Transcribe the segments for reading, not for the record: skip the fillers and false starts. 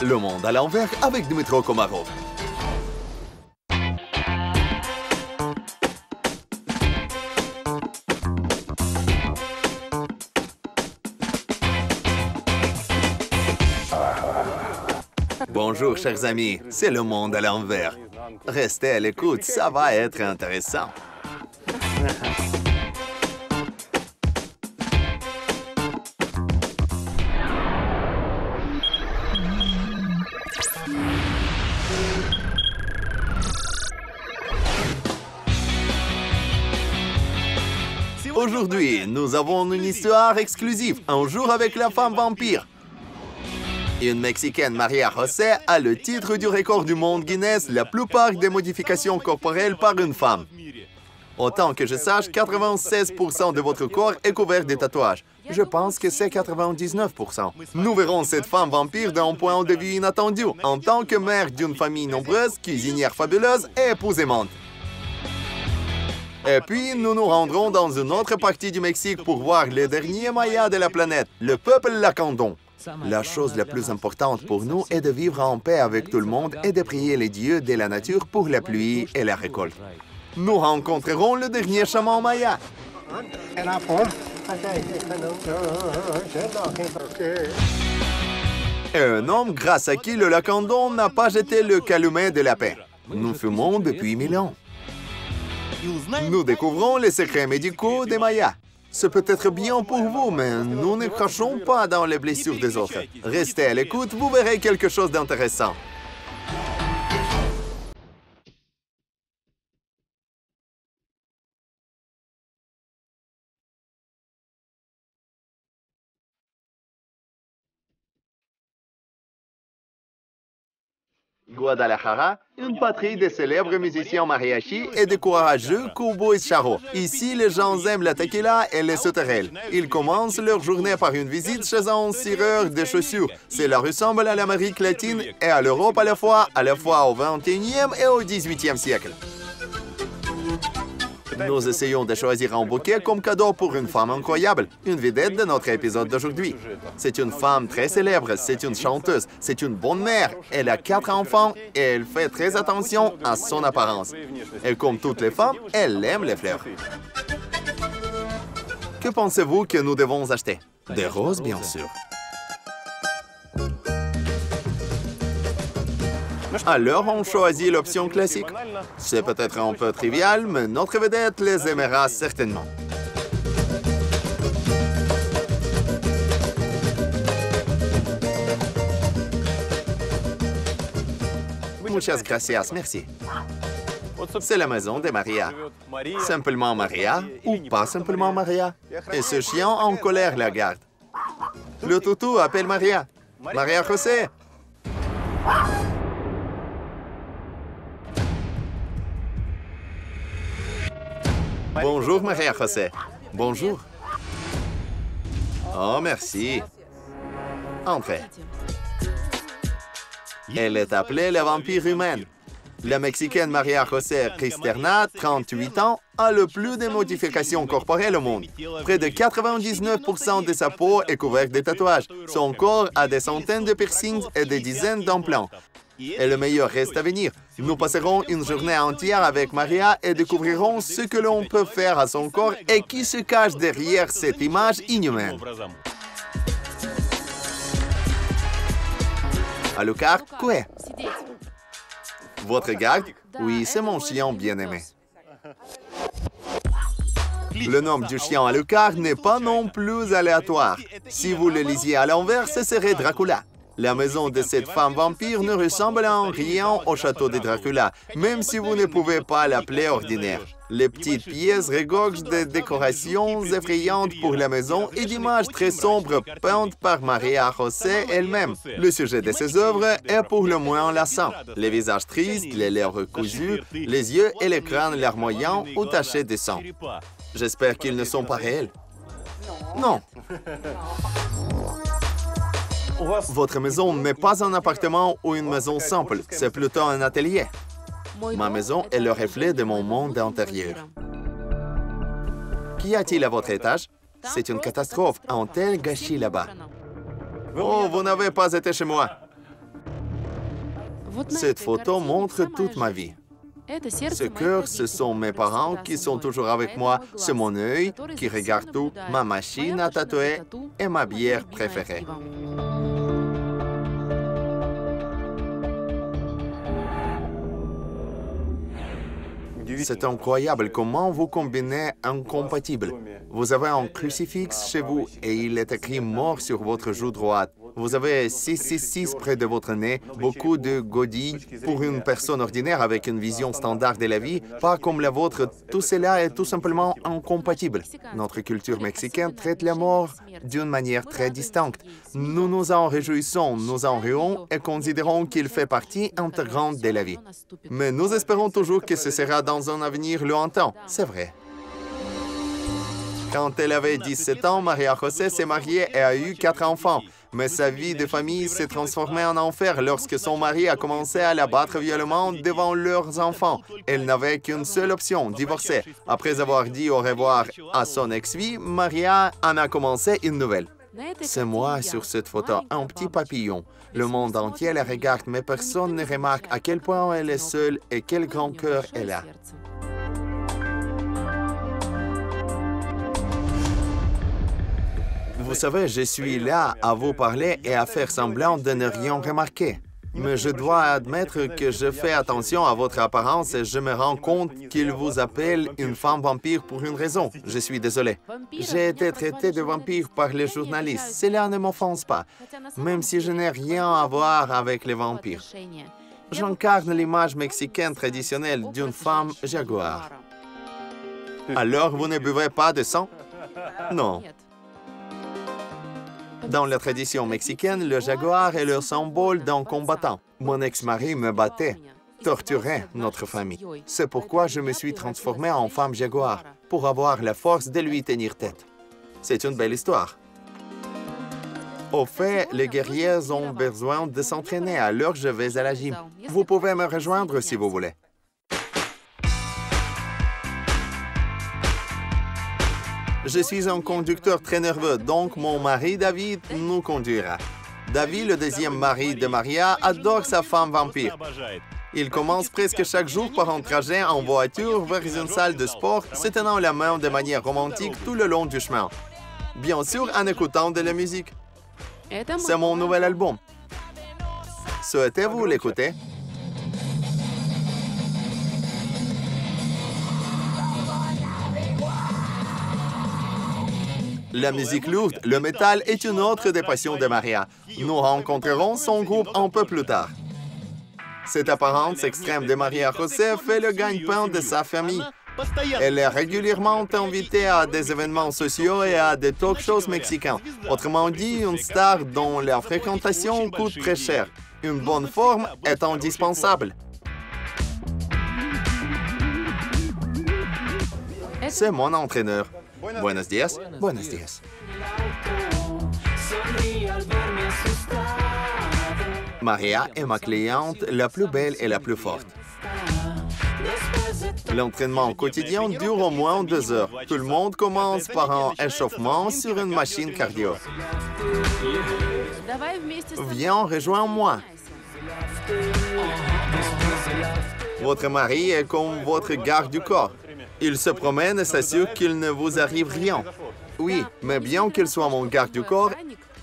Le monde à l'envers avec Dmytro Komarov. Bonjour, chers amis, c'est le monde à l'envers. Restez à l'écoute, ça va être intéressant. Aujourd'hui, nous avons une histoire exclusive, un jour avec la femme vampire. Une Mexicaine, Maria José, a le titre du record du monde Guinness, la plupart des modifications corporelles par une femme. Autant que je sache, 96% de votre corps est couvert de tatouages. Je pense que c'est 99%. Nous verrons cette femme vampire d'un point de vue inattendu, en tant que mère d'une famille nombreuse, cuisinière fabuleuse et épouse aimante. Et puis, nous nous rendrons dans une autre partie du Mexique pour voir le dernier Maya de la planète, le peuple Lacandon. La chose la plus importante pour nous est de vivre en paix avec tout le monde et de prier les dieux de la nature pour la pluie et la récolte. Nous rencontrerons le dernier chaman Maya. Et un homme grâce à qui le Lacandon n'a pas jeté le calumet de la paix. Nous fumons depuis 1000 ans. Nous découvrons les secrets médicaux des Mayas. C'est peut-être bien pour vous, mais nous ne crachons pas dans les blessures des autres. Restez à l'écoute, vous verrez quelque chose d'intéressant. Guadalajara, une patrie de célèbres musiciens mariachi et de courageux cowboys charros. Ici, les gens aiment la tequila et les sauterelles. Ils commencent leur journée par une visite chez un cireur de chaussures. Cela ressemble à l'Amérique latine et à l'Europe à la fois au XXIe et au XVIIIe siècle. Nous essayons de choisir un bouquet comme cadeau pour une femme incroyable, une vedette de notre épisode d'aujourd'hui. C'est une femme très célèbre, c'est une chanteuse, c'est une bonne mère. Elle a 4 enfants et elle fait très attention à son apparence. Et comme toutes les femmes, elle aime les fleurs. Que pensez-vous que nous devons acheter? Des roses, bien sûr. Alors, on choisit l'option classique. C'est peut-être un peu trivial, mais notre vedette les aimera certainement. Muchas gracias, merci. C'est la maison de Maria. Simplement Maria ou pas simplement Maria. Et ce chien en colère la garde. Le toutou appelle Maria. Maria José. Bonjour, Maria José. Bonjour. Oh, merci. Entrez. Elle est appelée la vampire humaine. La Mexicaine Maria José Cristerna, 38 ans, a le plus de modifications corporelles au monde. Près de 99% de sa peau est couverte de tatouages. Son corps a des centaines de piercings et des dizaines d'implants. Et le meilleur reste à venir. Nous passerons une journée entière avec Maria et découvrirons ce que l'on peut faire à son corps et qui se cache derrière cette image inhumaine. Alucard, quoi? Votre garde? Oui, c'est mon chien bien-aimé. Le nom du chien Alucard n'est pas non plus aléatoire. Si vous le lisiez à l'envers, ce serait Dracula. La maison de cette femme vampire ne ressemble en rien au château de Dracula, même si vous ne pouvez pas l'appeler ordinaire. Les petites pièces regorgent de décorations effrayantes pour la maison et d'images très sombres peintes par Maria José elle-même. Le sujet de ses œuvres est pour le moins lassant. Les visages tristes, les lèvres cousues, les yeux et le crâne larmoyant ou tachés de sang. J'espère qu'ils ne sont pas réels. Non. Votre maison n'est pas un appartement ou une maison simple, c'est plutôt un atelier. Ma maison est le reflet de mon monde intérieur. Qu'y a-t-il à votre étage? C'est une catastrophe, un tel gâchis là-bas. Oh, vous n'avez pas été chez moi. Cette photo montre toute ma vie. Ce cœur, ce sont mes parents qui sont toujours avec moi. C'est mon œil qui regarde tout, ma machine à tatouer et ma bière préférée. C'est incroyable comment vous combinez incompatibles. Vous avez un crucifix chez vous et il est écrit « mort » sur votre joue droite. Vous avez 666 près de votre nez, beaucoup de godilles. Pour une personne ordinaire avec une vision standard de la vie, pas comme la vôtre, tout cela est tout simplement incompatible. Notre culture mexicaine traite la mort d'une manière très distincte. Nous nous en réjouissons, nous en rions et considérons qu'il fait partie intégrante de la vie. Mais nous espérons toujours que ce sera dans un avenir lointain. C'est vrai. Quand elle avait 17 ans, Maria José s'est mariée et a eu 4 enfants. Mais sa vie de famille s'est transformée en enfer lorsque son mari a commencé à la battre violemment devant leurs enfants. Elle n'avait qu'une seule option, divorcer. Après avoir dit au revoir à son ex-vie, Maria en a commencé une nouvelle. C'est moi sur cette photo, un petit papillon. Le monde entier la regarde, mais personne ne remarque à quel point elle est seule et quel grand cœur elle a. Vous savez, je suis là à vous parler et à faire semblant de ne rien remarquer. Mais je dois admettre que je fais attention à votre apparence et je me rends compte qu'il vous appelle une femme vampire pour une raison. Je suis désolé. J'ai été traité de vampire par les journalistes. Cela ne m'offense pas, même si je n'ai rien à voir avec les vampires. J'incarne l'image mexicaine traditionnelle d'une femme jaguar. Alors, vous ne buvez pas de sang? Non. Dans la tradition mexicaine, le jaguar est le symbole d'un combattant. Mon ex-mari me battait, torturait notre famille. C'est pourquoi je me suis transformé en femme jaguar, pour avoir la force de lui tenir tête. C'est une belle histoire. Au fait, les guerriers ont besoin de s'entraîner, alors je vais à la gym. Vous pouvez me rejoindre si vous voulez. Je suis un conducteur très nerveux, donc mon mari David nous conduira. David, le deuxième mari de Maria, adore sa femme vampire. Il commence presque chaque jour par un trajet en voiture vers une salle de sport, se tenant la main de manière romantique tout le long du chemin. Bien sûr, en écoutant de la musique. C'est mon nouvel album. Souhaitez-vous l'écouter? La musique lourde, le métal est une autre des passions de Maria. Nous rencontrerons son groupe un peu plus tard. Cette apparence extrême de Maria José fait le gagne-pain de sa famille. Elle est régulièrement invitée à des événements sociaux et à des talk shows mexicains. Autrement dit, une star dont la fréquentation coûte très cher. Une bonne forme est indispensable. C'est mon entraîneur. Buenos días. Buenos días. Maria est ma cliente la plus belle et la plus forte. L'entraînement quotidien dure au moins 2 heures. Tout le monde commence par un échauffement sur une machine cardio. Viens, rejoins-moi. Votre mari est comme votre garde du corps. Il se promène et s'assure qu'il ne vous arrive rien. Oui, mais bien qu'il soit mon garde du corps,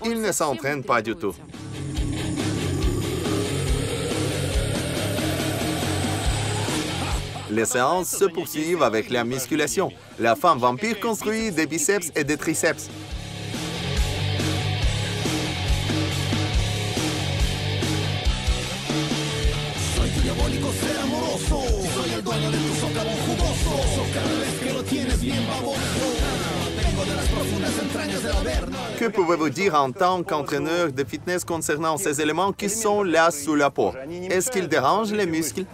il ne s'entraîne pas du tout. Les séances se poursuivent avec la musculation. La femme vampire construit des biceps et des triceps. Que pouvez-vous dire en tant qu'entraîneur de fitness concernant ces éléments qui sont là sous la peau? Est-ce qu'ils dérangent les muscles?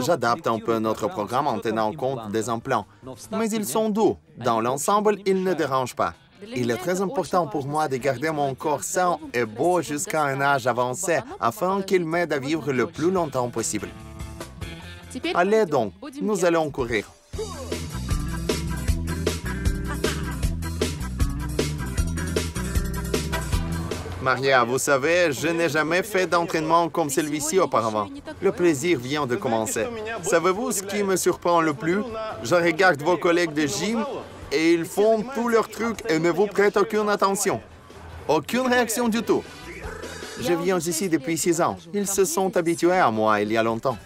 J'adapte un peu notre programme en tenant compte des implants, mais ils sont doux. Dans l'ensemble, ils ne dérangent pas. Il est très important pour moi de garder mon corps sain et beau jusqu'à un âge avancé afin qu'il m'aide à vivre le plus longtemps possible. Allez donc, nous allons courir. Maria, vous savez, je n'ai jamais fait d'entraînement comme celui-ci auparavant. Le plaisir vient de commencer. Savez-vous ce qui me surprend le plus? Je regarde vos collègues de gym et ils font tous leurs trucs et ne vous prêtent aucune attention. Aucune réaction du tout. Je viens ici depuis 6 ans. Ils se sont habitués à moi il y a longtemps.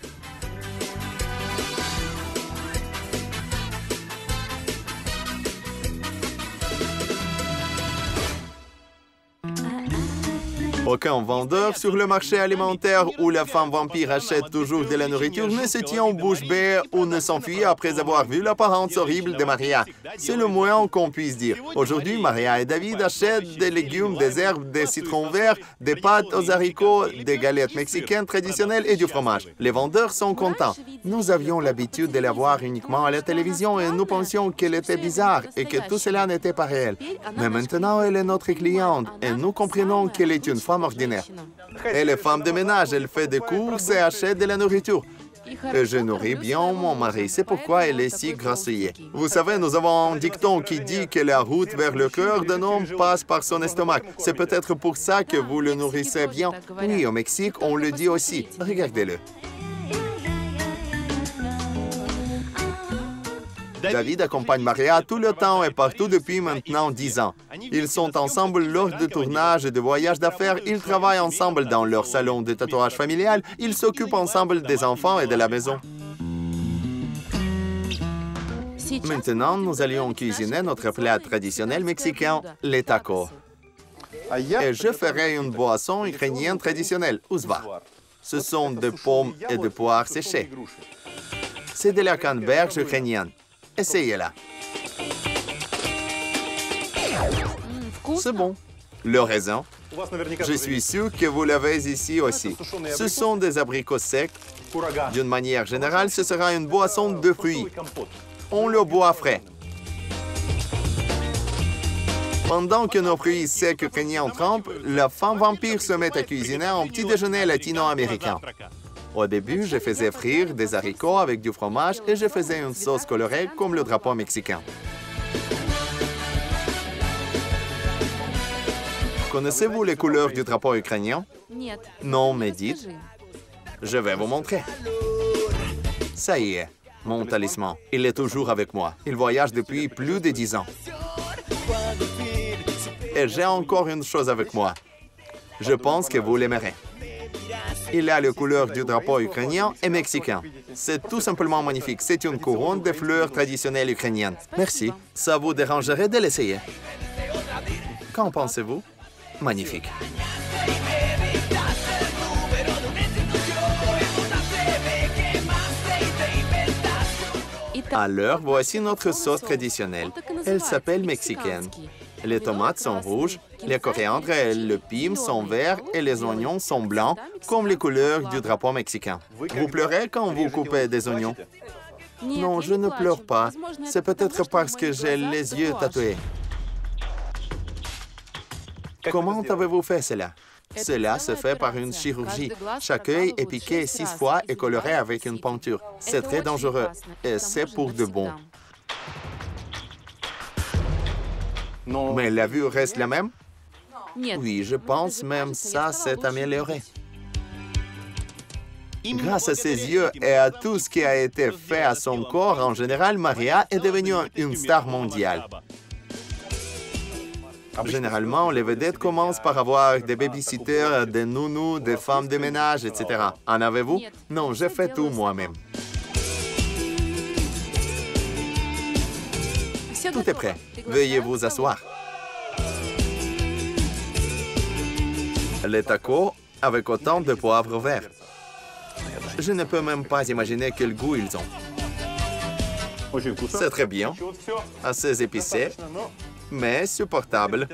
Aucun vendeur sur le marché alimentaire où la femme vampire achète toujours de la nourriture ne se tient bouche bée ou ne s'enfuit après avoir vu l'apparence horrible de Maria. C'est le moins qu'on puisse dire. Aujourd'hui, Maria et David achètent des légumes, des herbes, des citrons verts, des pâtes aux haricots, des galettes mexicaines traditionnelles et du fromage. Les vendeurs sont contents. Nous avions l'habitude de la voir uniquement à la télévision et nous pensions qu'elle était bizarre et que tout cela n'était pas réel. Mais maintenant, elle est notre cliente et nous comprenons qu'elle est une femme ordinaire. Elle est femme de ménage, elle fait des courses et achète de la nourriture. Et je nourris bien mon mari, c'est pourquoi elle est si grassouillée. Vous savez, nous avons un dicton qui dit que la route vers le cœur d'un homme passe par son estomac. C'est peut-être pour ça que vous le nourrissez bien. Oui, au Mexique, on le dit aussi. Regardez-le. David accompagne Maria tout le temps et partout depuis maintenant 10 ans. Ils sont ensemble lors de tournages et de voyages d'affaires. Ils travaillent ensemble dans leur salon de tatouage familial. Ils s'occupent ensemble des enfants et de la maison. Maintenant, nous allions cuisiner notre plat traditionnel mexicain, les tacos. Et je ferai une boisson ukrainienne traditionnelle, uzvar. Ce sont des pommes et des poires séchées. C'est de la canneberge ukrainienne. Essayez-la. C'est bon. Le raisin. Je suis sûr que vous l'avez ici aussi. Ce sont des abricots secs. D'une manière générale, ce sera une boisson de fruits. On le boit frais. Pendant que nos fruits secs ukrainiens trempent, la femme vampire se met à cuisiner un petit déjeuner latino-américain. Au début, je faisais frire des haricots avec du fromage et je faisais une sauce colorée comme le drapeau mexicain. Connaissez-vous les couleurs du drapeau ukrainien? Non, mais dites. Je vais vous montrer. Ça y est, mon talisman. Il est toujours avec moi. Il voyage depuis plus de 10 ans. Et j'ai encore une chose avec moi. Je pense que vous l'aimerez. Il a les couleurs du drapeau ukrainien et mexicain. C'est tout simplement magnifique. C'est une couronne de fleurs traditionnelles ukrainiennes. Merci. Ça vous dérangerait de l'essayer? Qu'en pensez-vous? Magnifique. Alors, voici notre sauce traditionnelle. Elle s'appelle mexicaine. Les tomates sont rouges, les coriandres et le piment sont verts et les oignons sont blancs, comme les couleurs du drapeau mexicain. Vous pleurez quand vous coupez des oignons? Non, je ne pleure pas. C'est peut-être parce que j'ai les yeux tatoués. Comment avez-vous fait cela? Cela se fait par une chirurgie. Chaque œil est piqué 6 fois et coloré avec une peinture. C'est très dangereux et c'est pour de bon. Mais la vue reste la même? Oui, je pense même ça s'est amélioré. Grâce à ses yeux et à tout ce qui a été fait à son corps, en général, Maria est devenue une star mondiale. Généralement, les vedettes commencent par avoir des babysitters, des nounous, des femmes de ménage, etc. En avez-vous? Non, je fais tout moi-même. Tout est prêt. Veuillez vous asseoir. Les tacos avec autant de poivre vert. Je ne peux même pas imaginer quel goût ils ont. C'est très bien, assez épicé, mais supportable.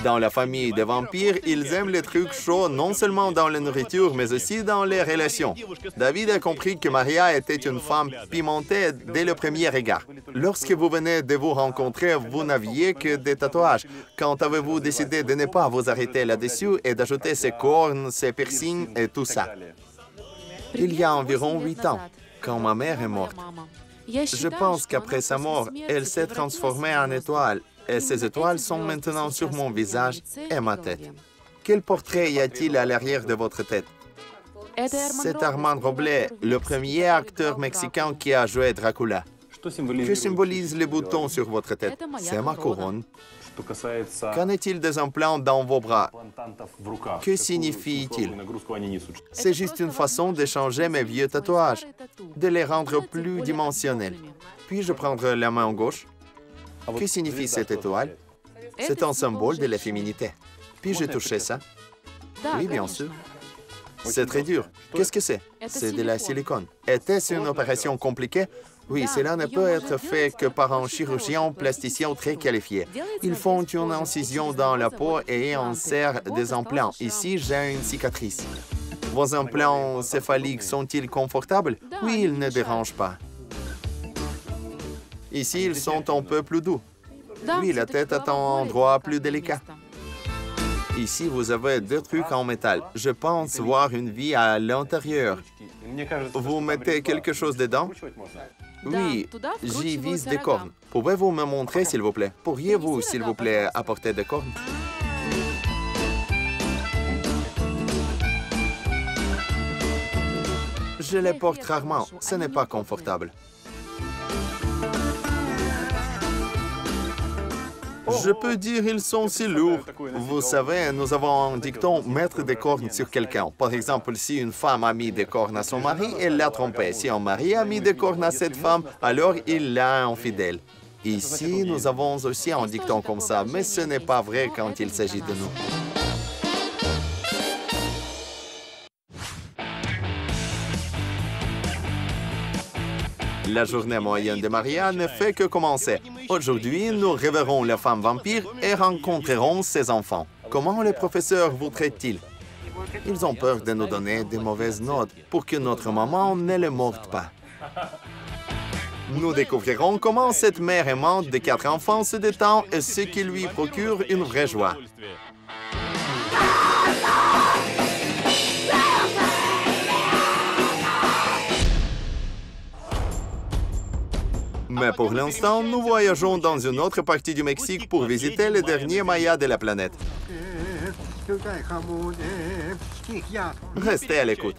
Dans la famille des vampires, ils aiment les trucs chauds non seulement dans la nourriture, mais aussi dans les relations. David a compris que Maria était une femme pimentée dès le premier regard. Lorsque vous venez de vous rencontrer, vous n'aviez que des tatouages. Quand avez-vous décidé de ne pas vous arrêter là-dessus et d'ajouter ces cornes, ces piercings et tout ça? Il y a environ 8 ans, quand ma mère est morte. Je pense qu'après sa mort, elle s'est transformée en étoile. Et ces étoiles sont maintenant sur mon visage et ma tête. Quel portrait y a-t-il à l'arrière de votre tête? C'est Armand Robles, le premier acteur mexicain qui a joué Dracula. Que symbolise le bouton sur votre tête? C'est ma couronne. Qu'en est-il des implants dans vos bras? Que signifie-t-il? C'est juste une façon de changer mes vieux tatouages, de les rendre plus dimensionnels. Puis-je prendre la main gauche? Que signifie cette étoile? C'est un symbole de la féminité. Puis-je toucher ça? Oui, bien sûr. C'est très dur. Qu'est-ce que c'est? C'est de la silicone. Était-ce une opération compliquée? Oui, cela ne peut être fait que par un chirurgien plasticien très qualifié. Ils font une incision dans la peau et insèrent des implants. Ici, j'ai une cicatrice. Vos implants céphaliques sont-ils confortables? Oui, ils ne dérangent pas. Ici, ils sont un peu plus doux. Oui, la tête est un endroit plus délicat. Ici, vous avez deux trucs en métal. Je pense voir une vie à l'intérieur. Vous mettez quelque chose dedans? Oui, j'y vise des cornes. Pouvez-vous me montrer, s'il vous plaît? Pourriez-vous, s'il vous plaît, apporter des cornes? Je les porte rarement. Ce n'est pas confortable. Je peux dire ils sont si lourds. Vous savez, nous avons un dicton « mettre des cornes sur quelqu'un ». Par exemple, si une femme a mis des cornes à son mari, elle l'a trompé. Si un mari a mis des cornes à cette femme, alors il l'a infidèle. Ici, nous avons aussi un dicton comme ça, mais ce n'est pas vrai quand il s'agit de nous. La journée moyenne de Maria ne fait que commencer. Aujourd'hui, nous reverrons la femme vampire et rencontrerons ses enfants. Comment les professeurs vous traitent-ils? Ils ont peur de nous donner de mauvaises notes pour que notre maman ne les morde pas. Nous découvrirons comment cette mère aimante de 4 enfants se détend et ce qui lui procure une vraie joie. Mais pour l'instant, nous voyageons dans une autre partie du Mexique pour visiter les derniers Mayas de la planète. Restez à l'écoute.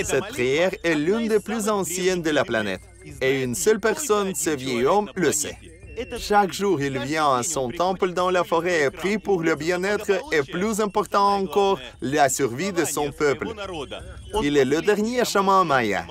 Cette prière est l'une des plus anciennes de la planète. Et une seule personne, ce vieil homme, le sait. Chaque jour, il vient à son temple dans la forêt et prie pour le bien-être et, plus important encore, la survie de son peuple. Il est le dernier chaman maya.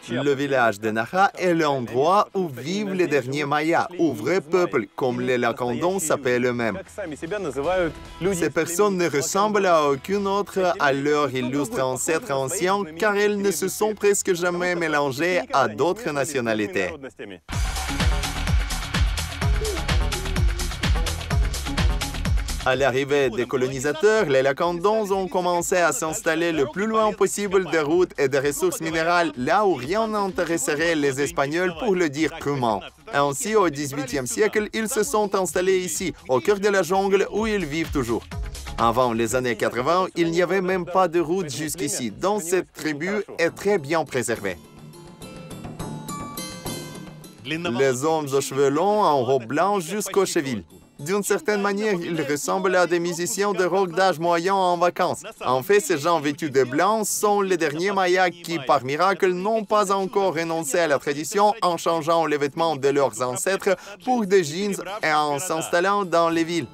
Le village de Naha est l'endroit où vivent les derniers Mayas, ou vrais peuples, comme les Lacandons s'appellent eux-mêmes. Ces personnes ne ressemblent à aucune autre à leurs illustres ancêtres anciens, car elles ne se sont presque jamais mélangées à d'autres nationalités. À l'arrivée des colonisateurs, les Lacandons ont commencé à s'installer le plus loin possible des routes et des ressources minérales, là où rien n'intéresserait les Espagnols, pour le dire crûment. Ainsi, au XVIIIe siècle, ils se sont installés ici, au cœur de la jungle, où ils vivent toujours. Avant les années 80, il n'y avait même pas de route jusqu'ici, donc cette tribu est très bien préservée. Les hommes aux cheveux longs en robe blanche jusqu'aux chevilles. D'une certaine manière, ils ressemblent à des musiciens de rock d'âge moyen en vacances. En fait, ces gens vêtus de blanc sont les derniers Mayas qui, par miracle, n'ont pas encore renoncé à la tradition en changeant les vêtements de leurs ancêtres pour des jeans et en s'installant dans les villes.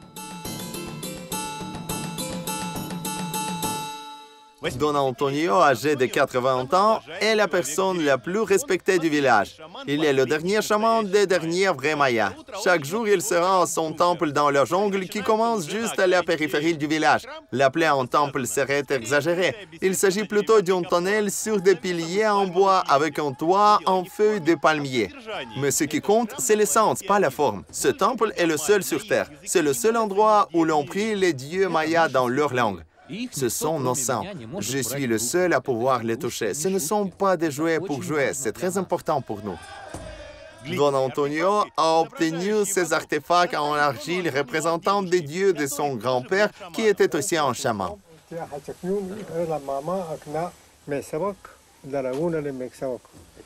Don Antonio, âgé de 80 ans, est la personne la plus respectée du village. Il est le dernier chaman des derniers vrais Mayas. Chaque jour, il se rend à son temple dans la jungle qui commence juste à la périphérie du village. L'appeler un temple serait exagéré. Il s'agit plutôt d'un tunnel sur des piliers en bois avec un toit en feuilles de palmier. Mais ce qui compte, c'est l'essence, pas la forme. Ce temple est le seul sur Terre. C'est le seul endroit où l'on prie les dieux mayas dans leur langue. Ce sont nos sangs. Je suis le seul à pouvoir les toucher. Ce ne sont pas des jouets pour jouer. C'est très important pour nous. Don Antonio a obtenu ces artefacts en argile représentant des dieux de son grand-père, qui était aussi un chaman.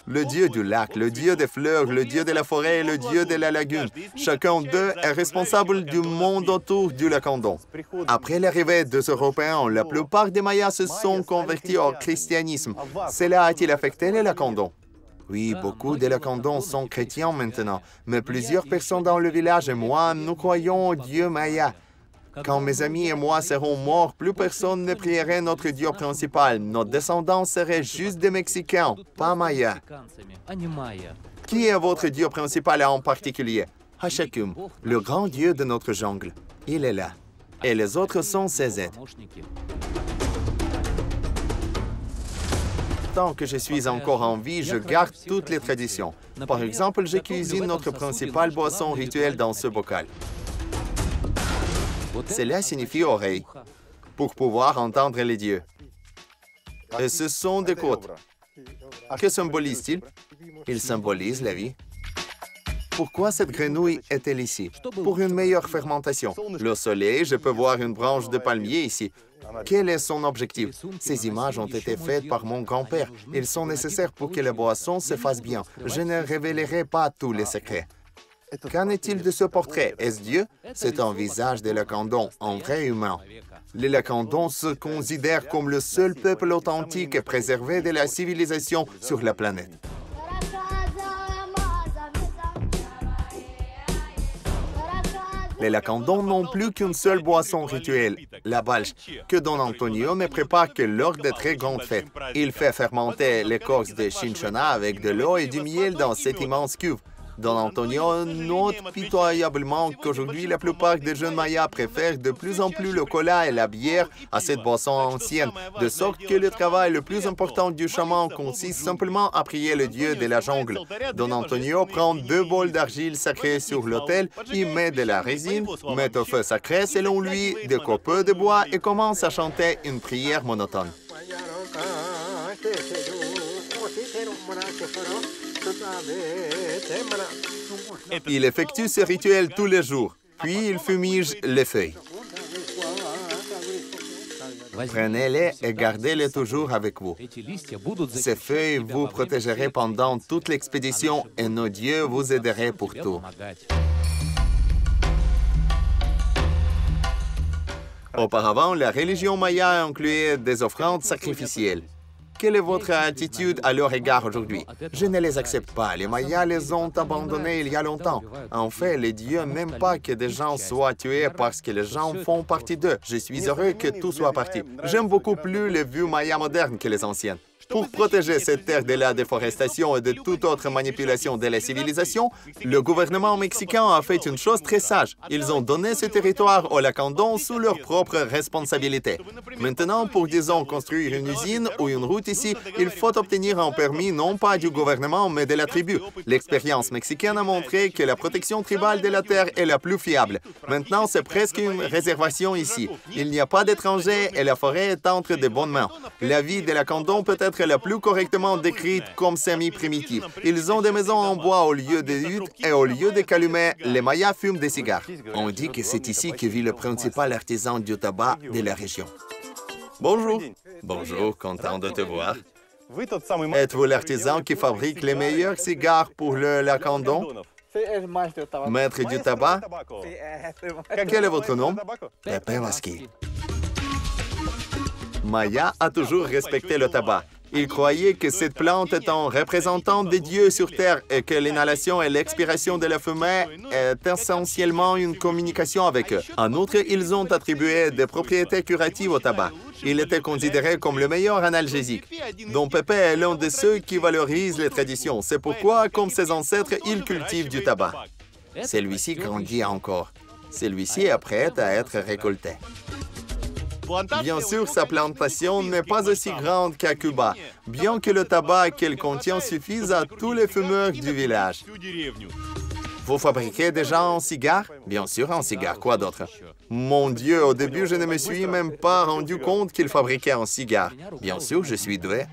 Le dieu du lac, le dieu des fleurs, le dieu de la forêt et le dieu de la lagune. Chacun d'eux est responsable du monde autour du Lacandon. Après l'arrivée des Européens, la plupart des Mayas se sont convertis au christianisme. Cela a-t-il affecté les Lacandons? Oui, beaucoup de Lacandons sont chrétiens maintenant, mais plusieurs personnes dans le village et moi, nous croyons au dieu Maya. Quand mes amis et moi serons morts, plus personne ne prierait notre dieu principal. Nos descendants seraient juste des Mexicains, pas Mayas. Qui est votre dieu principal en particulier? Hachakum, le grand dieu de notre jungle. Il est là. Et les autres sont ses aides. Tant que je suis encore en vie, je garde toutes les traditions. Par exemple, je cuisine notre principale boisson rituelle dans ce bocal. Cela signifie oreille, pour pouvoir entendre les dieux. Et ce sont des côtes. Que symbolise-t-il? Il symbolise la vie. Pourquoi cette grenouille est-elle ici? Pour une meilleure fermentation. Le soleil, je peux voir une branche de palmier ici. Quel est son objectif? Ces images ont été faites par mon grand-père. Ils sont nécessaires pour que la boisson se fasse bien. Je ne révélerai pas tous les secrets. Qu'en est-il de ce portrait? Est-ce Dieu? C'est un visage des Lacandons, un vrai humain. Les Lacandons se considèrent comme le seul peuple authentique et préservé de la civilisation sur la planète. Les Lacandons n'ont plus qu'une seule boisson rituelle, la balche, que Don Antonio ne prépare que lors de très grandes fêtes. Il fait fermenter l'écorce de chinchona avec de l'eau et du miel dans cette immense cuve. Don Antonio note pitoyablement qu'aujourd'hui, la plupart des jeunes Mayas préfèrent de plus en plus le cola et la bière à cette boisson ancienne, de sorte que le travail le plus important du chaman consiste simplement à prier le dieu de la jungle. Don Antonio prend 2 bols d'argile sacrée sur l'autel, y met de la résine, met au feu sacré selon lui des copeaux de bois et commence à chanter une prière monotone. Il effectue ce rituel tous les jours, puis il fumige les feuilles. Prenez-les et gardez-les toujours avec vous. Ces feuilles vous protégeraient pendant toute l'expédition et nos dieux vous aideraient pour tout. Auparavant, la religion maya incluait des offrandes sacrificielles. Quelle est votre attitude à leur égard aujourd'hui? Je ne les accepte pas. Les Mayas les ont abandonnés il y a longtemps. En fait, les dieux n'aiment pas que des gens soient tués parce que les gens font partie d'eux. Je suis heureux que tout soit parti. J'aime beaucoup plus les vues Mayas modernes que les anciennes. Pour protéger cette terre de la déforestation et de toute autre manipulation de la civilisation, le gouvernement mexicain a fait une chose très sage. Ils ont donné ce territoire aux Lacandons sous leur propre responsabilité. Maintenant, pour, disons, construire une usine ou une route ici, il faut obtenir un permis non pas du gouvernement, mais de la tribu. L'expérience mexicaine a montré que la protection tribale de la terre est la plus fiable. Maintenant, c'est presque une réservation ici. Il n'y a pas d'étrangers et la forêt est entre de bonnes mains. La vie des Lacandons peut être la plus correctement décrite comme semi-primitive. Ils ont des maisons en bois au lieu de huttes et au lieu de calumets, les Mayas fument des cigares. On dit que c'est ici que vit le principal artisan du tabac de la région. Bonjour. Bonjour, content de te voir. Êtes-vous l'artisan qui fabrique les meilleurs cigares pour le Lacandon? Maître du tabac? Quel est votre nom? Pepe Vasqui. Maya a toujours respecté le tabac. Ils croyaient que cette plante étant représentante des dieux sur Terre et que l'inhalation et l'expiration de la fumée est essentiellement une communication avec eux. En outre, ils ont attribué des propriétés curatives au tabac. Il était considéré comme le meilleur analgésique. Dom Pépé est l'un de ceux qui valorisent les traditions. C'est pourquoi, comme ses ancêtres, il cultive du tabac. Celui-ci grandit encore. Celui-ci est prêt à être récolté. Bien sûr, sa plantation n'est pas aussi grande qu'à Cuba, bien que le tabac qu'elle contient suffise à tous les fumeurs du village. Vous fabriquez déjà un cigare? Bien sûr, un cigare. Quoi d'autre? Mon Dieu, au début, je ne me suis même pas rendu compte qu'il fabriquait un cigare. Bien sûr, je suis doué.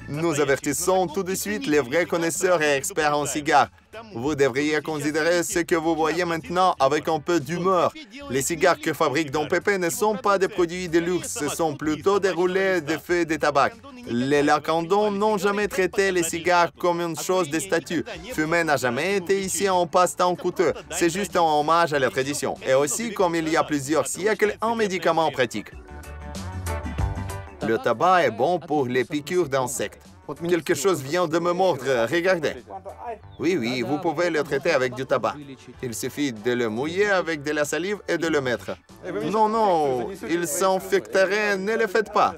Nous avertissons tout de suite les vrais connaisseurs et experts en cigares. Vous devriez considérer ce que vous voyez maintenant avec un peu d'humeur. Les cigares que fabrique Dom Pépé ne sont pas des produits de luxe, ce sont plutôt des roulés de feuilles de tabac. Les Lacandons n'ont jamais traité les cigares comme une chose de statut. Fumer n'a jamais été ici un passe-temps coûteux. C'est juste un hommage à la tradition. Et aussi, comme il y a plusieurs siècles, un médicament pratique. Le tabac est bon pour les piqûres d'insectes. Quelque chose vient de me mordre, regardez. Oui, vous pouvez le traiter avec du tabac. Il suffit de le mouiller avec de la salive et de le mettre. Non, il s'infecterait, ne le faites pas.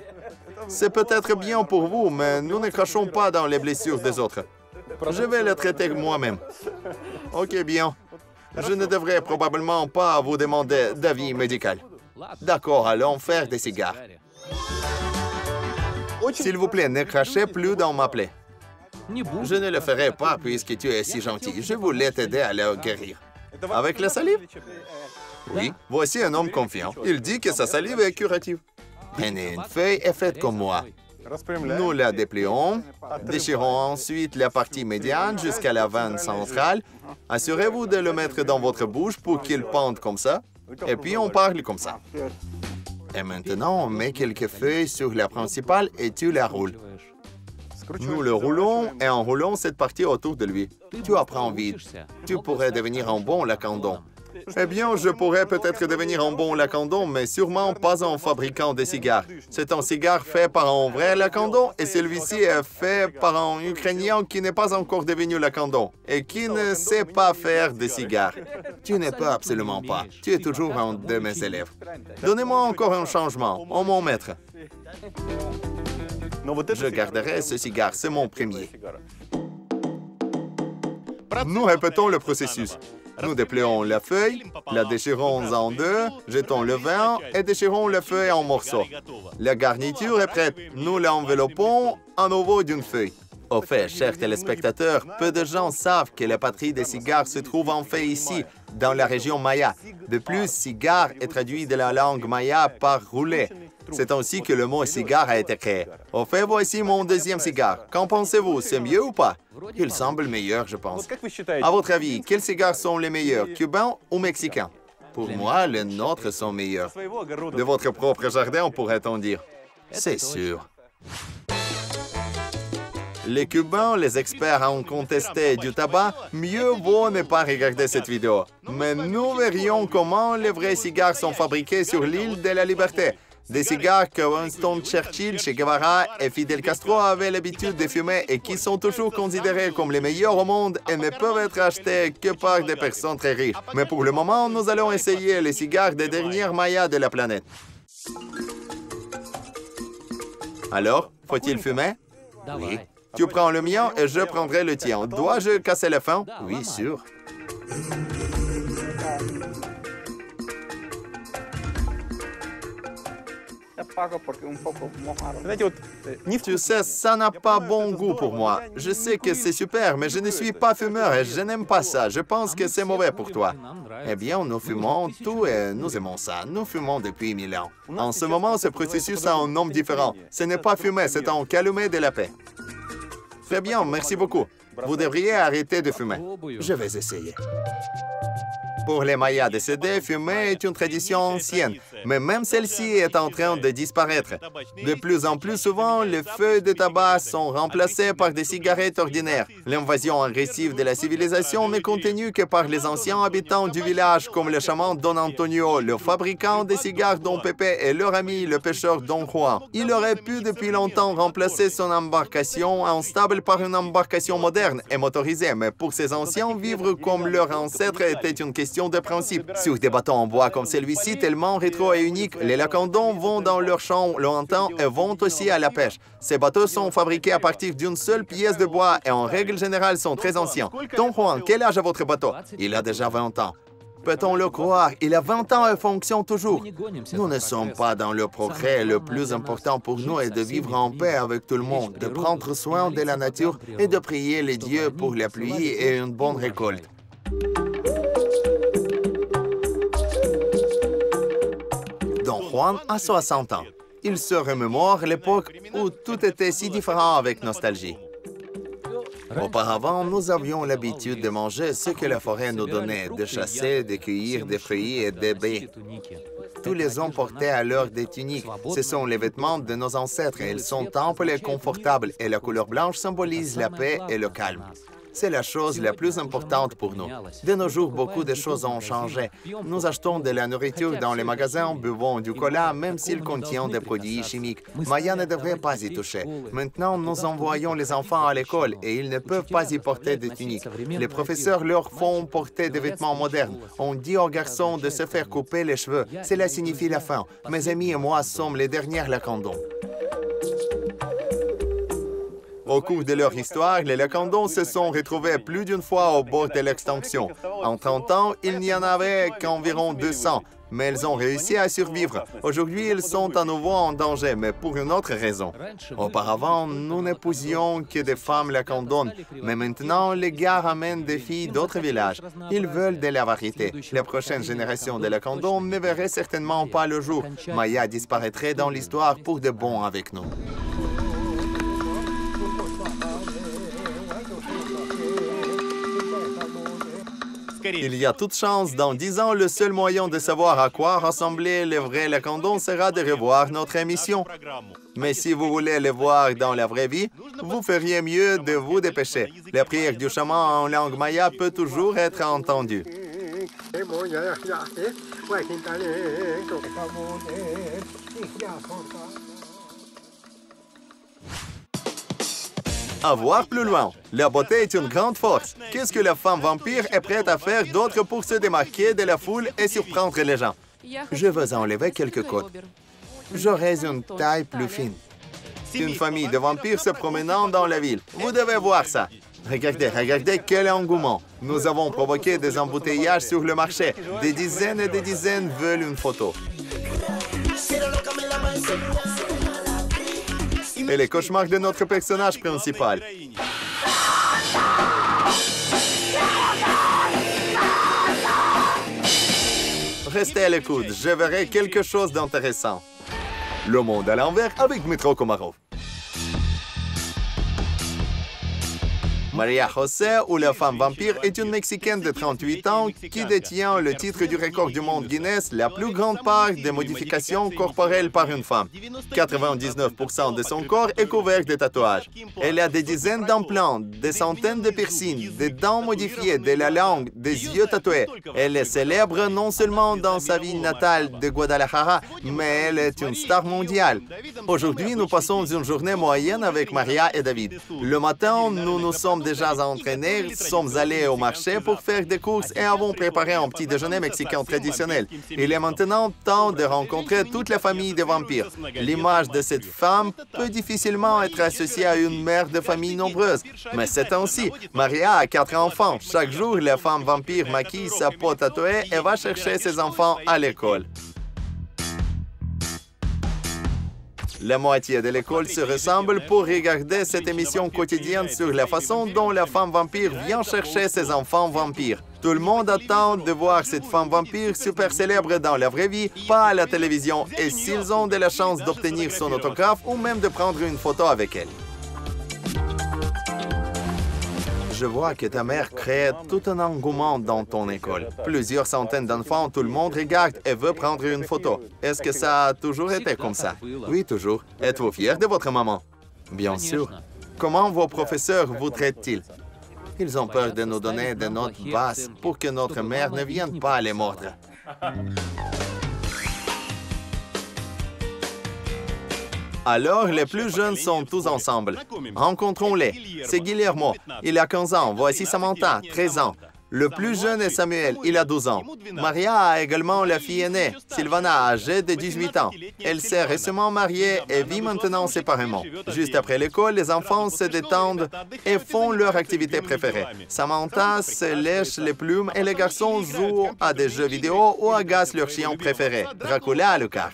C'est peut-être bien pour vous, mais nous ne crachons pas dans les blessures des autres. Je vais le traiter moi-même. Ok, bien. Je ne devrais probablement pas vous demander d'avis médical. D'accord, allons faire des cigares. S'il vous plaît, ne crachez plus dans ma plaie. Je ne le ferai pas puisque tu es si gentil. Je voulais t'aider à le guérir. Avec la salive? Oui. Voici un homme confiant. Il dit que sa salive est curative. Prenez une feuille et faites comme moi. Nous la déplions, déchirons ensuite la partie médiane jusqu'à la veine centrale. Assurez-vous de le mettre dans votre bouche pour qu'il pende comme ça. Et puis on parle comme ça. Et maintenant, on met quelques feuilles sur la principale et tu la roules. Nous le roulons et enroulons cette partie autour de lui. Tu apprends vite. Tu pourrais devenir un bon lacandon. Eh bien, je pourrais peut-être devenir un bon lacandon, mais sûrement pas un fabricant de cigares. C'est un cigare fait par un vrai lacandon et celui-ci est fait par un Ukrainien qui n'est pas encore devenu lacandon et qui ne sait pas faire de cigares. Tu ne peux absolument pas. Tu es toujours un de mes élèves. Donnez-moi encore un changement, oh mon maître. Je garderai ce cigare, c'est mon premier. Nous répétons le processus. Nous déplions la feuille, la déchirons en deux, jetons le vin et déchirons la feuille en morceaux. La garniture est prête. Nous l'enveloppons à nouveau d'une feuille. Au fait, chers téléspectateurs, peu de gens savent que la patrie des cigares se trouve en fait ici, dans la région Maya. De plus, cigare est traduit de la langue maya par rouler. C'est ainsi que le mot cigare a été créé. Au fait, voici mon deuxième cigare. Qu'en pensez-vous? C'est mieux ou pas? Il semble meilleur, je pense. À votre avis, quels cigares sont les meilleurs, cubains ou mexicains? Pour moi, les nôtres sont meilleurs. De votre propre jardin, pourrait-on dire. C'est sûr. Les Cubains, les experts ont contesté du tabac, mieux vaut ne pas regarder cette vidéo. Mais nous verrions comment les vrais cigares sont fabriqués sur l'île de la Liberté. Des cigares que Winston Churchill, Che Guevara et Fidel Castro avaient l'habitude de fumer et qui sont toujours considérés comme les meilleurs au monde et ne peuvent être achetés que par des personnes très riches. Mais pour le moment, nous allons essayer les cigares des dernières mayas de la planète. Alors, faut-il fumer? Oui. Tu prends le mien et je prendrai le tien. Dois-je casser la fin? Oui, sûr. Tu sais, ça n'a pas bon goût pour moi. Je sais que c'est super, mais je ne suis pas fumeur et je n'aime pas ça. Je pense que c'est mauvais pour toi. Eh bien, nous fumons tout et nous aimons ça. Nous fumons depuis 1000 ans. En ce moment, ce processus a un nom différent. Ce n'est pas fumer, c'est un calumet de la paix. Très bien, merci beaucoup. Vous devriez arrêter de fumer. Je vais essayer. Pour les Mayas décédés, fumer est une tradition ancienne. mais même celle-ci est en train de disparaître. De plus en plus souvent, les feuilles de tabac sont remplacées par des cigarettes ordinaires. L'invasion agressive de la civilisation n'est contenue que par les anciens habitants du village, comme le chaman Don Antonio, le fabricant de cigares Don Pepe et leur ami, le pêcheur Don Juan. Il aurait pu depuis longtemps remplacer son embarcation instable par une embarcation moderne et motorisée, mais pour ces anciens, vivre comme leurs ancêtres était une question de principe. Sur des bateaux en bois comme celui-ci, tellement rétro et unique, les Lacandons vont dans leurs champs lointains et vont aussi à la pêche. Ces bateaux sont fabriqués à partir d'une seule pièce de bois et en règle générale sont très anciens. Don Juan, quel âge a votre bateau? Il a déjà 20 ans. Peut-on le croire? Il a 20 ans et fonctionne toujours. Nous ne sommes pas dans le progrès. Le plus important pour nous est de vivre en paix avec tout le monde, de prendre soin de la nature et de prier les dieux pour la pluie et une bonne récolte. Don Juan a 60 ans. Il se remémore l'époque où tout était si différent avec nostalgie. Auparavant, nous avions l'habitude de manger ce que la forêt nous donnait, de chasser, de cueillir des fruits et des baies. Tous les hommes portaient alors des tuniques. Ce sont les vêtements de nos ancêtres. Ils sont amples et confortables, et la couleur blanche symbolise la paix et le calme. C'est la chose la plus importante pour nous. De nos jours, beaucoup de choses ont changé. Nous achetons de la nourriture dans les magasins, buvons du cola, même s'il contient des produits chimiques. Maya ne devrait pas y toucher. Maintenant, nous envoyons les enfants à l'école et ils ne peuvent pas y porter de tuniques. Les professeurs leur font porter des vêtements modernes. On dit aux garçons de se faire couper les cheveux. Cela signifie la fin. Mes amis et moi sommes les derniers Lacandons. Au cours de leur histoire, les Lacandons se sont retrouvés plus d'une fois au bord de l'extinction. En 30 ans, il n'y en avait qu'environ 200, mais ils ont réussi à survivre. Aujourd'hui, ils sont à nouveau en danger, mais pour une autre raison. Auparavant, nous n'épousions que des femmes lacandones, mais maintenant, les gars ramènent des filles d'autres villages. Ils veulent de la variété. La prochaine génération de Lacandons ne verrait certainement pas le jour. Maya disparaîtrait dans l'histoire pour de bon avec nous. Il y a toute chance, dans 10 ans, le seul moyen de savoir à quoi ressemblaient les vrais Lacandons sera de revoir notre émission. Mais si vous voulez les voir dans la vraie vie, vous feriez mieux de vous dépêcher. La prière du chaman en langue maya peut toujours être entendue. À voir plus loin. La beauté est une grande force. Qu'est-ce que la femme vampire est prête à faire d'autre pour se démarquer de la foule et surprendre les gens? Je veux enlever quelques côtes. J'aurais une taille plus fine. Une famille de vampires se promenant dans la ville. Vous devez voir ça. Regardez, regardez quel engouement. Nous avons provoqué des embouteillages sur le marché. Des dizaines et des dizaines veulent une photo. Et les cauchemars de notre personnage principal. Restez à l'écoute, je verrai quelque chose d'intéressant. Le monde à l'envers avec Dmitro Komarov. Maria José, ou la femme vampire, est une Mexicaine de 38 ans qui détient le titre du record du monde Guinness, la plus grande part des modifications corporelles par une femme. 99% de son corps est couvert de tatouages. Elle a des dizaines d'implants, des centaines de piercings, des dents modifiées, de la langue, des yeux tatoués. Elle est célèbre non seulement dans sa ville natale de Guadalajara, mais elle est une star mondiale. Aujourd'hui, nous passons une journée moyenne avec Maria et David. Le matin, nous nous sommes déjà entraînés, sommes allés au marché pour faire des courses et avons préparé un petit déjeuner mexicain traditionnel. Il est maintenant temps de rencontrer toute la famille des vampires. L'image de cette femme peut difficilement être associée à une mère de famille nombreuse. Mais c'est ainsi. Maria a 4 enfants. Chaque jour, la femme vampire maquille sa peau tatouée et va chercher ses enfants à l'école. La moitié de l'école se ressemble pour regarder cette émission quotidienne sur la façon dont la femme vampire vient chercher ses enfants vampires. Tout le monde attend de voir cette femme vampire super célèbre dans la vraie vie, pas à la télévision, et s'ils ont de la chance d'obtenir son autographe ou même de prendre une photo avec elle. Je vois que ta mère crée tout un engouement dans ton école. Plusieurs centaines d'enfants, tout le monde regarde et veut prendre une photo. Est-ce que ça a toujours été comme ça? Oui, toujours. Êtes-vous fier de votre maman? Bien sûr. Comment vos professeurs vous traitent-ils? Ils ont peur de nous donner des notes basses pour que notre mère ne vienne pas les mordre. Alors, les plus jeunes sont tous ensemble. Rencontrons-les. C'est Guillermo. Il a 15 ans. Voici Samantha, 13 ans. Le plus jeune est Samuel. Il a 12 ans. Maria a également la fille aînée, Sylvana, âgée de 18 ans. Elle s'est récemment mariée et vit maintenant séparément. Juste après l'école, les enfants se détendent et font leur activité préférée. Samantha se lèche les plumes et les garçons jouent à des jeux vidéo ou agacent leur chien préféré, Dracula à Alucard.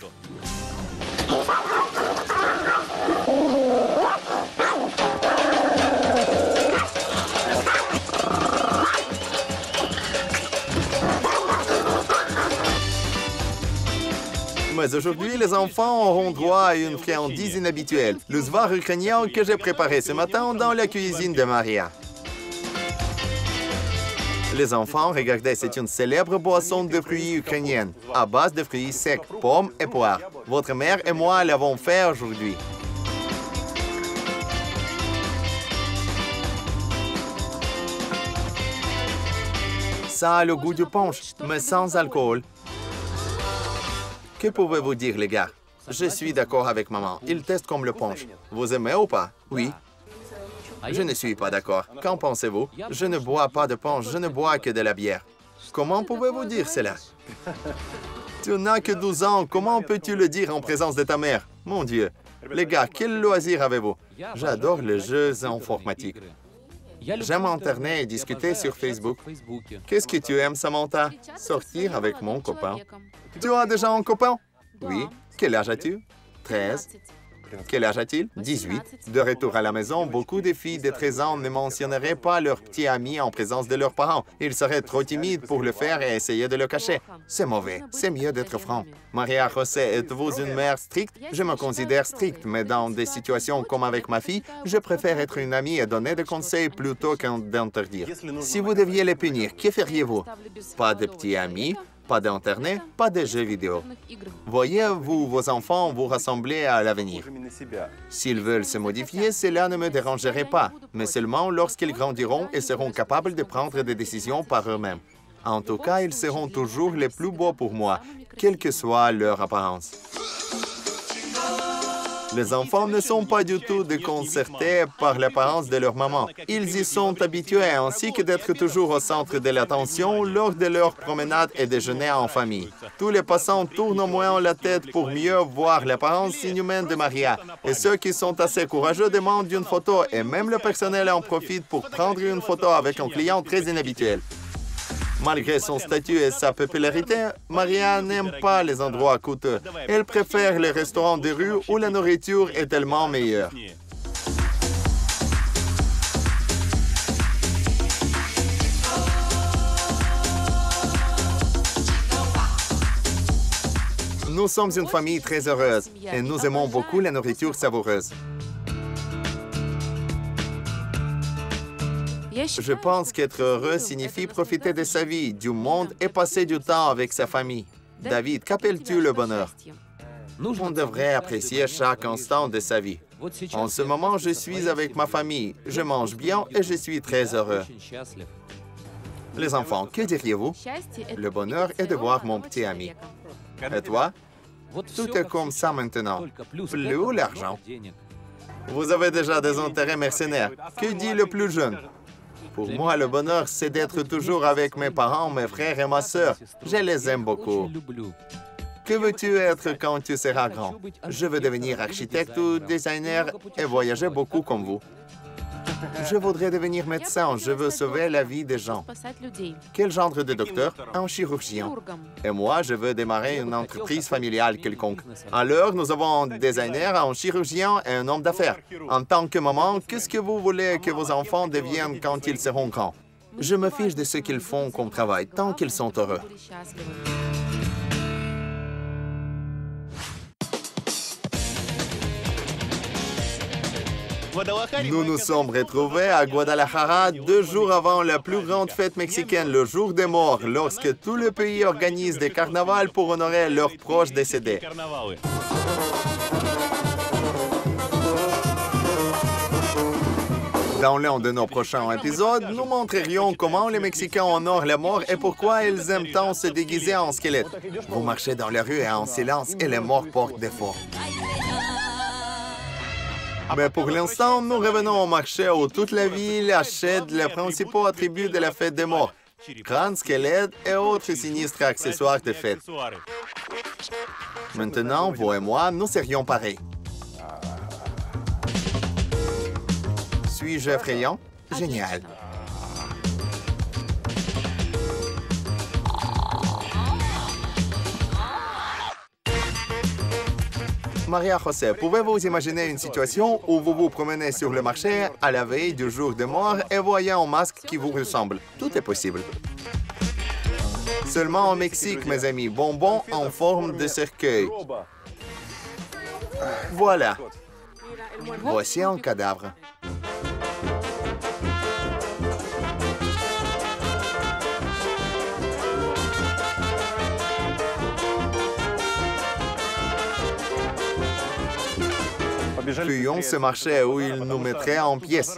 Mais aujourd'hui, les enfants auront droit à une friandise inhabituelle, le zvar ukrainien que j'ai préparé ce matin dans la cuisine de Maria. Les enfants, regardez, c'est une célèbre boisson de fruits ukrainienne, à base de fruits secs, pommes et poires. Votre mère et moi l'avons fait aujourd'hui. Ça a le goût du punch, mais sans alcool. Que pouvez-vous dire, les gars? Je suis d'accord avec maman. Il teste comme le punch. Vous aimez ou pas? Oui. Je ne suis pas d'accord. Qu'en pensez-vous? Je ne bois pas de punch, je ne bois que de la bière. Comment pouvez-vous dire cela? Tu n'as que 12 ans, comment peux-tu le dire en présence de ta mère? Mon Dieu. Les gars, quel loisir avez-vous? J'adore les jeux informatiques. J'aime internet et discuter sur Facebook. Qu'est-ce que tu aimes, Samantha? Sortir avec mon copain. Tu as déjà un copain? Oui. Quel âge as-tu? 13. Quel âge a-t-il? 18. De retour à la maison, beaucoup de filles de 13 ans ne mentionneraient pas leur petit ami en présence de leurs parents. Ils seraient trop timides pour le faire et essayer de le cacher. C'est mauvais. C'est mieux d'être franc. Maria José, êtes-vous une mère stricte? Je me considère stricte, mais dans des situations comme avec ma fille, je préfère être une amie et donner des conseils plutôt qu'un d'interdire. Si vous deviez les punir, que feriez-vous? Pas de petits amis, pas d'Internet, pas de jeux vidéo. Voyez-vous vos enfants vous rassembler à l'avenir. S'ils veulent se modifier, cela ne me dérangerait pas, mais seulement lorsqu'ils grandiront et seront capables de prendre des décisions par eux-mêmes. En tout cas, ils seront toujours les plus beaux pour moi, quelle que soit leur apparence. Les enfants ne sont pas du tout déconcertés par l'apparence de leur maman. Ils y sont habitués, ainsi que d'être toujours au centre de l'attention lors de leurs promenades et déjeuners en famille. Tous les passants tournent au moins la tête pour mieux voir l'apparence inhumaine de Maria. Et ceux qui sont assez courageux demandent une photo, et même le personnel en profite pour prendre une photo avec un client très inhabituel. Malgré son statut et sa popularité, Maria n'aime pas les endroits coûteux. Elle préfère les restaurants de rue où la nourriture est tellement meilleure. Nous sommes une famille très heureuse et nous aimons beaucoup la nourriture savoureuse. Je pense qu'être heureux signifie profiter de sa vie, du monde et passer du temps avec sa famille. David, qu'appelles-tu le bonheur? On devrait apprécier chaque instant de sa vie. En ce moment, je suis avec ma famille, je mange bien et je suis très heureux. Les enfants, que diriez-vous? Le bonheur est de voir mon petit ami. Et toi? Tout est comme ça maintenant. Plus l'argent. Vous avez déjà des intérêts mercenaires. Que dit le plus jeune? Pour moi, le bonheur, c'est d'être toujours avec mes parents, mes frères et ma sœur. Je les aime beaucoup. Que veux-tu être quand tu seras grand? Je veux devenir architecte ou designer et voyager beaucoup comme vous. Je voudrais devenir médecin. Je veux sauver la vie des gens. Quel genre de docteur? Un chirurgien. Et moi, je veux démarrer une entreprise familiale quelconque. Alors, nous avons un designer, un chirurgien et un homme d'affaires. En tant que maman, qu'est-ce que vous voulez que vos enfants deviennent quand ils seront grands? Je me fiche de ce qu'ils font comme travail, tant qu'ils sont heureux. Nous nous sommes retrouvés à Guadalajara 2 jours avant la plus grande fête mexicaine, le Jour des Morts, lorsque tout le pays organise des carnavals pour honorer leurs proches décédés. Dans l'un de nos prochains épisodes, nous montrerions comment les Mexicains honorent la mort et pourquoi ils aiment tant se déguiser en squelette. Vous marchez dans la rue en silence et les morts portent défaut. Mais pour l'instant, nous revenons au marché où toute la ville achète les principaux attributs de la fête des morts. Crânes, squelettes et autres sinistres accessoires de fête. Maintenant, vous et moi, nous serions pareils. Suis-je effrayant? Génial. Maria José, pouvez-vous imaginer une situation où vous vous promenez sur le marché à la veille du jour de mort et voyez un masque qui vous ressemble? Tout est possible. Seulement au Mexique, mes amis, bonbons en forme de cercueil. Voilà. Voici un cadavre. Fuyons ce marché où il nous mettrait en pièces.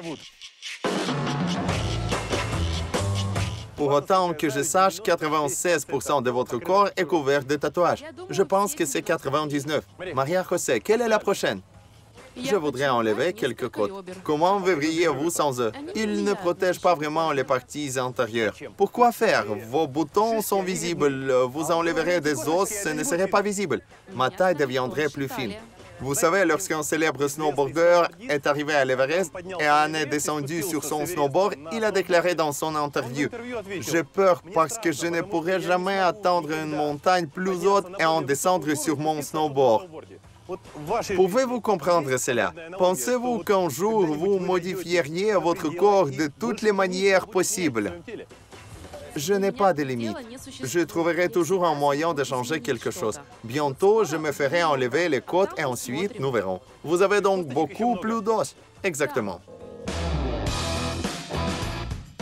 Pour autant que je sache, 96% de votre corps est couvert de tatouages. Je pense que c'est 99. Maria José, quelle est la prochaine? Je voudrais enlever quelques côtes. Comment vivriez-vous sans eux? Ils ne protègent pas vraiment les parties antérieures. Pourquoi faire? Vos boutons sont visibles. Vous enlèverez des os, ce ne serait pas visible. Ma taille deviendrait plus fine. Vous savez, lorsqu'un célèbre snowboarder est arrivé à l'Everest et en est descendu sur son snowboard, il a déclaré dans son interview « J'ai peur parce que je ne pourrai jamais atteindre une montagne plus haute et en descendre sur mon snowboard. » Pouvez-vous comprendre cela? Pensez-vous qu'un jour, vous modifieriez votre corps de toutes les manières possibles? Je n'ai pas de limite. Je trouverai toujours un moyen de changer quelque chose. Bientôt, je me ferai enlever les côtes et ensuite, nous verrons. Vous avez donc beaucoup plus d'os. Exactement.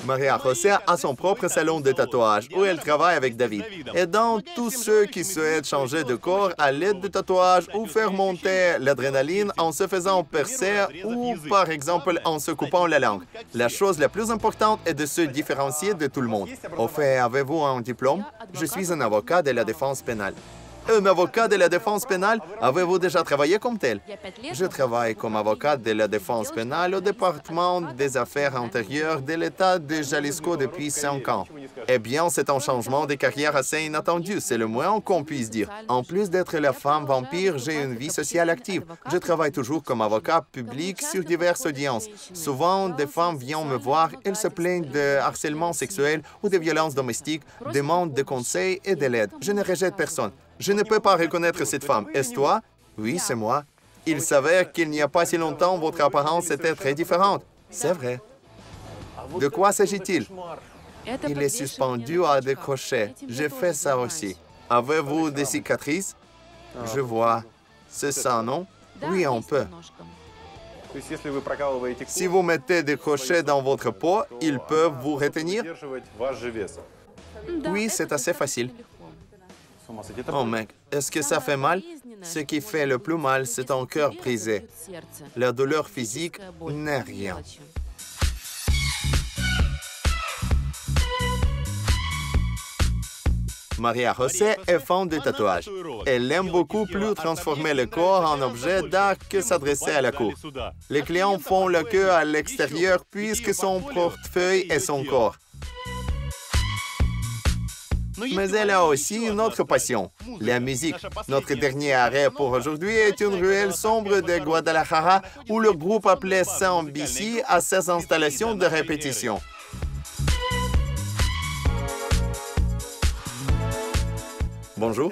Maria José a son propre salon de tatouage où elle travaille avec David. Et dans tous ceux qui souhaitent changer de corps à l'aide de tatouages ou faire monter l'adrénaline en se faisant percer ou, par exemple, en se coupant la langue. La chose la plus importante est de se différencier de tout le monde. Au fait, avez-vous un diplôme? Je suis un avocat de la défense pénale. Un avocat de la défense pénale? Avez-vous déjà travaillé comme tel? Je travaille comme avocat de la défense pénale au département des affaires intérieures de l'État de Jalisco depuis 5 ans. Eh bien, c'est un changement de carrière assez inattendu, c'est le moins qu'on puisse dire. En plus d'être la femme vampire, j'ai une vie sociale active. Je travaille toujours comme avocat public sur diverses audiences. Souvent, des femmes viennent me voir, elles se plaignent de harcèlement sexuel ou de violences domestiques, demandent des conseils et de l'aide. Je ne rejette personne. Je ne peux pas reconnaître cette femme. Est-ce toi? Oui, c'est moi. Il s'avère qu'il n'y a pas si longtemps, votre apparence était très différente. C'est vrai. De quoi s'agit-il? Il est suspendu à des crochets. J'ai fait ça aussi. Avez-vous des cicatrices? Je vois. C'est ça, non? Oui, on peut. Si vous mettez des crochets dans votre peau, ils peuvent vous retenir? Oui, c'est assez facile. Oh mec, est-ce que ça fait mal? Ce qui fait le plus mal, c'est ton cœur brisé. La douleur physique n'est rien. Maria José est fan de tatouage. Elle aime beaucoup plus transformer le corps en objet d'art que s'adresser à la cour. Les clients font la queue à l'extérieur puisque son portefeuille est son corps. Mais elle a aussi une autre passion, la musique. Notre dernier arrêt pour aujourd'hui est une ruelle sombre de Guadalajara où le groupe appelé Sound BC a ses installations de répétition. Bonjour,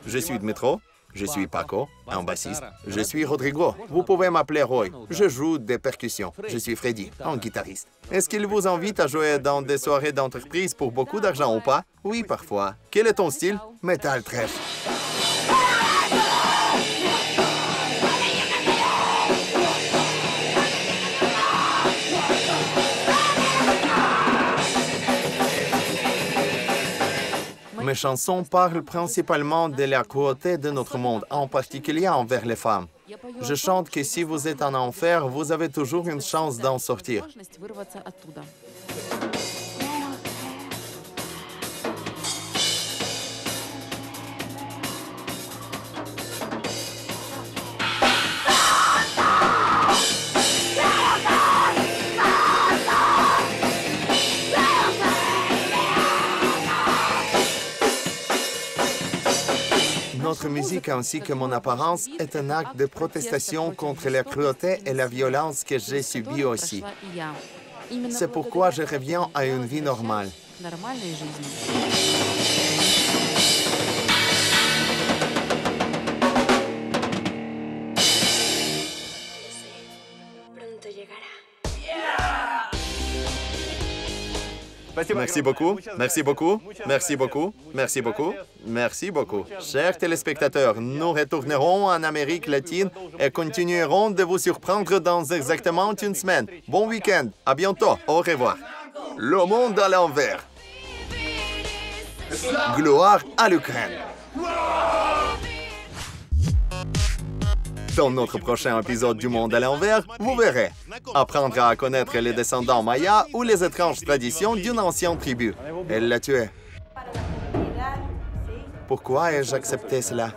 je suis Dmitro, je suis Paco, un bassiste. Je suis Rodrigo, vous pouvez m'appeler Roy. Je joue des percussions. Je suis Freddy, un guitariste. Est-ce qu'il vous invite à jouer dans des soirées d'entreprise pour beaucoup d'argent ou pas? Oui, parfois. Quel est ton style? Metal trash. chansons parlent principalement de la cruauté de notre monde, en particulier envers les femmes. Je chante que si vous êtes en enfer, vous avez toujours une chance d'en sortir. Notre musique ainsi que mon apparence est un acte de protestation contre la cruauté et la violence que j'ai subie aussi. C'est pourquoi je reviens à une vie normale. Merci beaucoup, merci beaucoup, merci beaucoup, merci beaucoup, merci beaucoup. Chers téléspectateurs, nous retournerons en Amérique latine et continuerons de vous surprendre dans exactement une semaine. Bon week-end, à bientôt, au revoir. Le monde à l'envers. Gloire à l'Ukraine. Dans notre prochain épisode du Monde à l'envers, vous verrez. Apprendre à connaître les descendants mayas ou les étranges traditions d'une ancienne tribu. Elle l'a tué. Pourquoi ai-je accepté cela?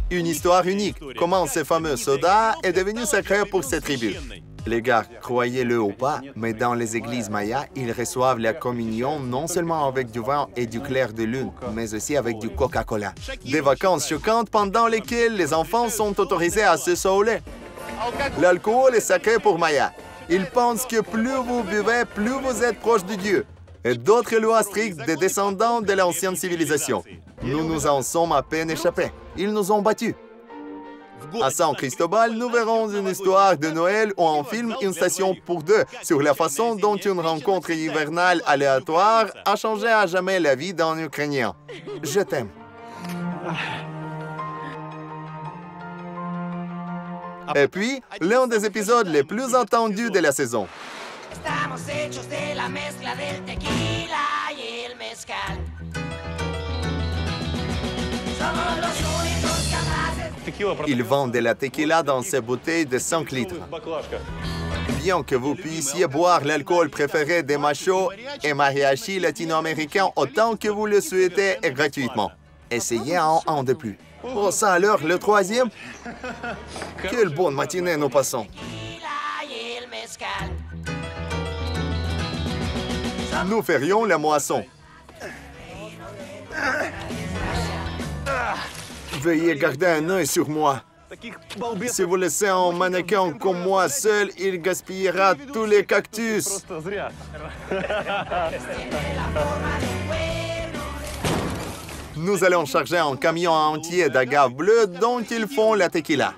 Une histoire unique. Comment ce fameux soda est devenu sacré pour cette tribu. Les gars, croyez-le ou pas, mais dans les églises mayas, ils reçoivent la communion non seulement avec du vin et du clair de lune, mais aussi avec du Coca-Cola. Des vacances choquantes pendant lesquelles les enfants sont autorisés à se saouler. L'alcool est sacré pour Maya. Ils pensent que plus vous buvez, plus vous êtes proche de Dieu. Et d'autres lois strictes des descendants de l'ancienne civilisation. Nous nous en sommes à peine échappés. Ils nous ont battus. À San Cristobal, nous verrons une histoire de Noël où on filme une station pour deux sur la façon dont une rencontre hivernale aléatoire a changé à jamais la vie d'un Ukrainien. Je t'aime. Et puis, l'un des épisodes les plus attendus de la saison. Ils vendent de la tequila dans ces bouteilles de 5 litres. Bien que vous puissiez boire l'alcool préféré des machos et mariachis latino-américains autant que vous le souhaitez et gratuitement. Essayez un de plus. Oh, ça alors, le troisième? Quelle bonne matinée nous passons. Nous ferions la moisson. Veuillez garder un œil sur moi. Si vous laissez un mannequin comme moi seul, il gaspillera tous les cactus. Nous allons charger un camion entier d'agaves bleues dont ils font la tequila.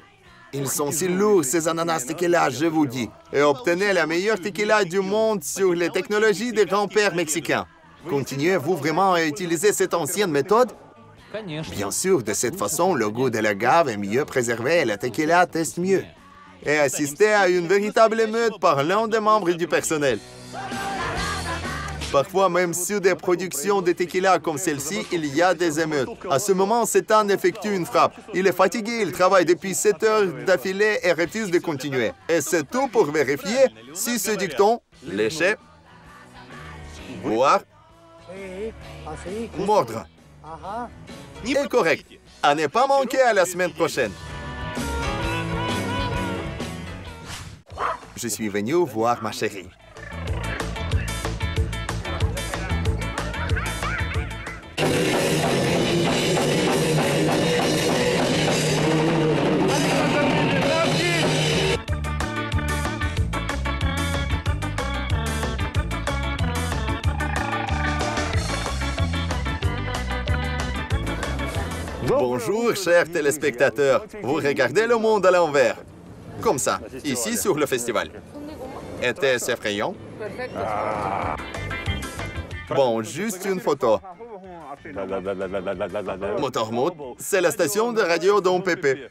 Ils sont si lourds, ces ananas tequila, je vous dis. Et obtenez la meilleure tequila du monde sur les technologies des grands-pères mexicains. Continuez-vous vraiment à utiliser cette ancienne méthode? Bien sûr, de cette façon, le goût de l'agave est mieux préservé et la tequila teste mieux. Et assistez à une véritable émeute par l'un des membres du personnel. Parfois, même sur des productions de tequila comme celle-ci, il y a des émeutes. À ce moment, Stan effectue une frappe. Il est fatigué, il travaille depuis 7 heures d'affilée et refuse de continuer. Et c'est tout pour vérifier si ce dicton, lécher, boire, mordre, est correct. À ne pas manquer à la semaine prochaine. Je suis venu voir ma chérie. Bonjour, chers téléspectateurs. Vous regardez le monde à l'envers. Comme ça, ici sur le festival. Était-ce effrayant? Bon, juste une photo. Motormout, c'est la station de radio Don Pépé.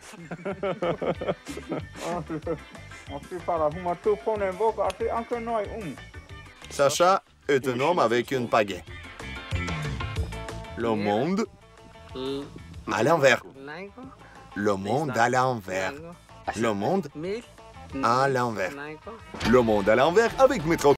Sacha est un homme avec une pagaie. Le monde à l'envers. Le monde à l'envers. Le monde à l'envers. Le monde à l'envers avec Métro